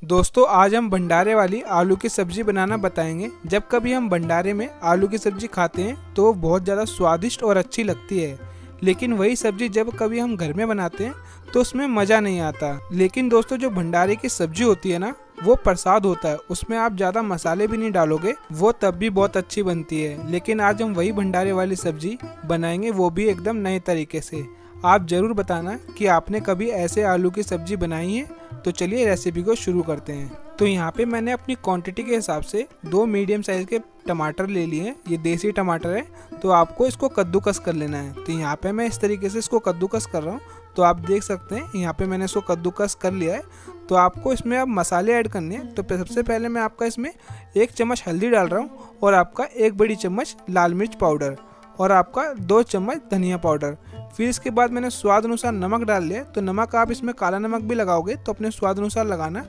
दोस्तों आज हम भंडारे वाली आलू की सब्जी बनाना बताएंगे। जब कभी हम भंडारे में आलू की सब्जी खाते हैं तो वो बहुत ज़्यादा स्वादिष्ट और अच्छी लगती है, लेकिन वही सब्जी जब कभी हम घर में बनाते हैं तो उसमें मज़ा नहीं आता। लेकिन दोस्तों जो भंडारे की सब्जी होती है ना, वो प्रसाद होता है, उसमें आप ज़्यादा मसाले भी नहीं डालोगे, वो तब भी बहुत अच्छी बनती है। लेकिन आज हम वही भंडारे वाली सब्जी बनाएंगे, वो भी एकदम नए तरीके से। आप ज़रूर बताना कि आपने कभी ऐसे आलू की सब्जी बनाई है। तो चलिए रेसिपी को शुरू करते हैं। तो यहाँ पे मैंने अपनी क्वांटिटी के हिसाब से 2 मीडियम साइज़ के टमाटर ले लिए हैं। ये देसी टमाटर है, तो आपको इसको कद्दूकस कर लेना है। तो यहाँ पे मैं इस तरीके से इसको कद्दूकस कर रहा हूँ। तो आप देख सकते हैं यहाँ पे मैंने इसको कद्दूकस कर लिया है। तो आपको इसमें अब मसाले ऐड करने हैं। तो सबसे पहले मैं आपका इसमें 1 चम्मच हल्दी डाल रहा हूँ और आपका 1 बड़ी चम्मच लाल मिर्च पाउडर और आपका 2 चम्मच धनिया पाउडर। फिर इसके बाद मैंने स्वाद अनुसार नमक डाल लिया। तो नमक आप इसमें काला नमक भी लगाओगे तो अपने स्वाद अनुसार लगाना।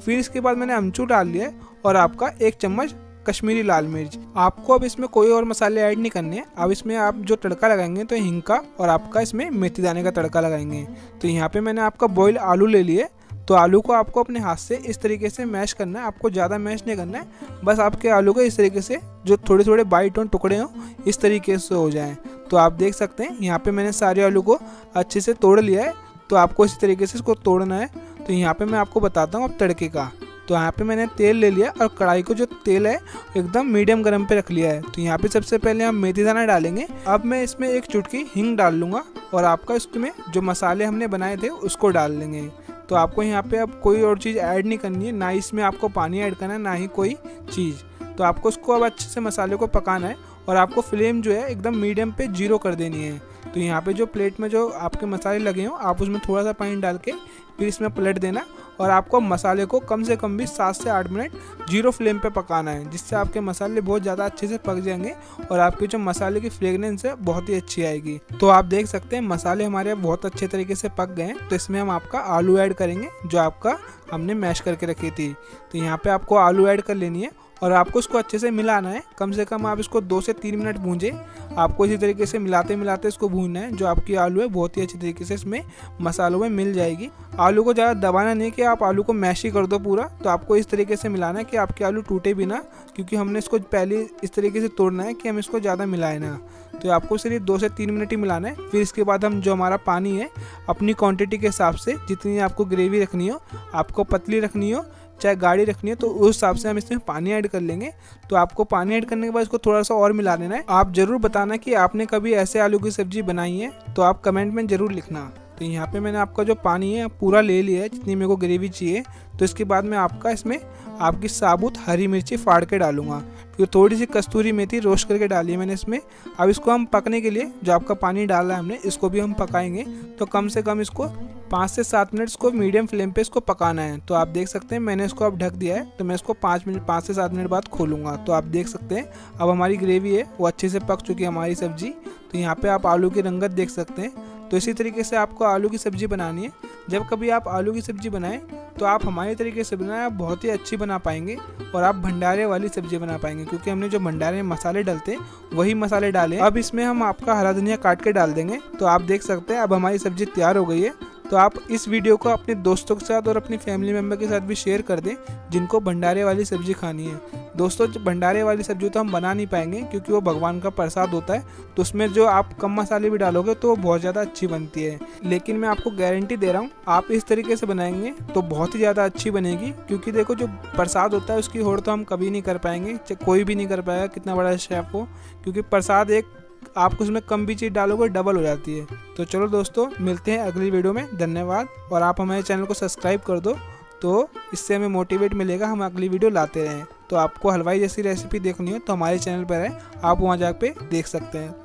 फिर इसके बाद मैंने अमचूर डाल लिया है और आपका 1 चम्मच कश्मीरी लाल मिर्च। आपको अब इसमें कोई और मसाले ऐड नहीं करने हैं। अब इसमें आप जो तड़का लगाएंगे तो हिंग का और आपका इसमें मेथी दाने का तड़का लगाएंगे। तो यहाँ पे मैंने आपका बॉयल आलू ले लिए। तो आलू को आपको अपने हाथ से इस तरीके से मैश करना है। आपको ज़्यादा मैश नहीं करना है, बस आपके आलू को इस तरीके से जो थोड़े थोड़े बाइट और टुकड़े हों इस तरीके से हो जाएं। तो आप देख सकते हैं यहाँ पे मैंने सारे आलू को अच्छे से तोड़ लिया है। तो आपको इसी तरीके से इसको तोड़ना है। तो यहाँ पे मैं आपको बताता हूँ अब तड़के का। तो यहाँ पे मैंने तेल ले लिया और कढ़ाई को जो तेल है एकदम मीडियम गर्म पे रख लिया है। तो यहाँ पे सबसे पहले हम मेथी दाना डालेंगे। अब मैं इसमें 1 चुटकी हींग डाल लूँगा और आपका इसमें जो मसाले हमने बनाए थे उसको डाल लेंगे। तो आपको यहाँ पे अब कोई और चीज़ ऐड नहीं करनी है, ना इसमें आपको पानी ऐड करना है, ना ही कोई चीज़। तो आपको इसको अब अच्छे से मसाले को पकाना है और आपको फ्लेम जो है एकदम मीडियम पे 0 कर देनी है। तो यहाँ पे जो प्लेट में जो आपके मसाले लगे हों आप उसमें थोड़ा सा पानी डाल के फिर इसमें पलट देना और आपको मसाले को कम से कम भी 7 से 8 मिनट 0 फ्लेम पे पकाना है, जिससे आपके मसाले बहुत ज़्यादा अच्छे से पक जाएंगे और आपकी जो मसाले की फ्रेगनेंस है बहुत ही अच्छी आएगी। तो आप देख सकते हैं मसाले हमारे बहुत अच्छे तरीके से पक गए हैं। तो इसमें हम आपका आलू ऐड करेंगे जो आपका हमने मैश करके रखी थी। तो यहाँ पे आपको आलू ऐड कर लेनी है और आपको इसको अच्छे से मिलाना है। कम से कम आप इसको 2 से 3 मिनट भूंजें। आपको इसी तरीके से मिलाते मिलाते इसको भूनना है। जो आपकी आलू है बहुत ही अच्छी तरीके से इसमें मसालों में मिल जाएगी। आलू को ज़्यादा दबाना नहीं है कि आप आलू को मैश ही कर दो पूरा। तो आपको इस तरीके से मिलाना है कि आपके आलू टूटे भी ना, क्योंकि हमने इसको पहले इस तरीके से तोड़ना है कि हम इसको ज़्यादा मिलाए ना। तो आपको सिर्फ 2 से 3 मिनट ही मिलाना है। फिर इसके बाद हम जो हमारा पानी है अपनी क्वांटिटी के हिसाब से, जितनी आपको ग्रेवी रखनी हो, आपको पतली रखनी हो चाहे गाढ़ी रखनी है, तो उस हिसाब से हम इसमें पानी ऐड कर लेंगे। तो आपको पानी ऐड करने के बाद इसको थोड़ा सा और मिला देना है। आप ज़रूर बताना कि आपने कभी ऐसे आलू की सब्ज़ी बनाई है, तो आप कमेंट में ज़रूर लिखना। तो यहाँ पे मैंने आपका जो पानी है पूरा ले लिया है जितनी मेरे को ग्रेवी चाहिए। तो इसके बाद मैं आपका इसमें आपकी साबुत हरी मिर्ची फाड़ के डालूंगा। फिर थोड़ी सी कस्तूरी मेथी रोस्ट करके डाली है मैंने इसमें। अब इसको हम पकने के लिए जो आपका पानी डाला है हमने, इसको भी हम पकाएंगे। तो कम से कम इसको 5 से 7 मिनट इसको मीडियम फ्लेम पे इसको पकाना है। तो आप देख सकते हैं मैंने इसको अब ढक दिया है। तो मैं इसको 5 से 7 मिनट बाद खोलूँगा। तो आप देख सकते हैं अब हमारी ग्रेवी है वो अच्छे से पक चुकी है हमारी सब्जी। तो यहाँ पे आप आलू की रंगत देख सकते हैं। तो इसी तरीके से आपको आलू की सब्ज़ी बनानी है। जब कभी आप आलू की सब्ज़ी बनाएं तो आप हमारे तरीके से बनाएं, आप बहुत ही अच्छी बना पाएंगे और आप भंडारे वाली सब्ज़ी बना पाएंगे, क्योंकि हमने जो भंडारे में मसाले डालते हैं वही मसाले डाले। अब इसमें हम आपका हरा धनिया काट के डाल देंगे। तो आप देख सकते हैं अब हमारी सब्ज़ी तैयार हो गई है। तो आप इस वीडियो को अपने दोस्तों के साथ और अपनी फैमिली मेम्बर के साथ भी शेयर कर दें जिनको भंडारे वाली सब्ज़ी खानी है। दोस्तों भंडारे वाली सब्ज़ी तो हम बना नहीं पाएंगे क्योंकि वो भगवान का प्रसाद होता है। तो उसमें जो आप कम मसाले भी डालोगे तो वो बहुत ज़्यादा अच्छी बनती है। लेकिन मैं आपको गारंटी दे रहा हूँ आप इस तरीके से बनाएंगे तो बहुत ही ज़्यादा अच्छी बनेगी। क्योंकि देखो जो प्रसाद होता है उसकी होड़ तो हम कभी नहीं कर पाएंगे, कोई भी नहीं कर पाएगा कितना बड़ा शेफ हो, क्योंकि प्रसाद एक आप उसमें कम भी चीज़ डालोगे डबल हो जाती है। तो चलो दोस्तों मिलते हैं अगली वीडियो में। धन्यवाद। और आप हमारे चैनल को सब्सक्राइब कर दो, तो इससे हमें मोटिवेट मिलेगा, हम अगली वीडियो लाते रहें। तो आपको हलवाई जैसी रेसिपी देखनी हो तो हमारे चैनल पर है, आप वहाँ जाके देख सकते हैं।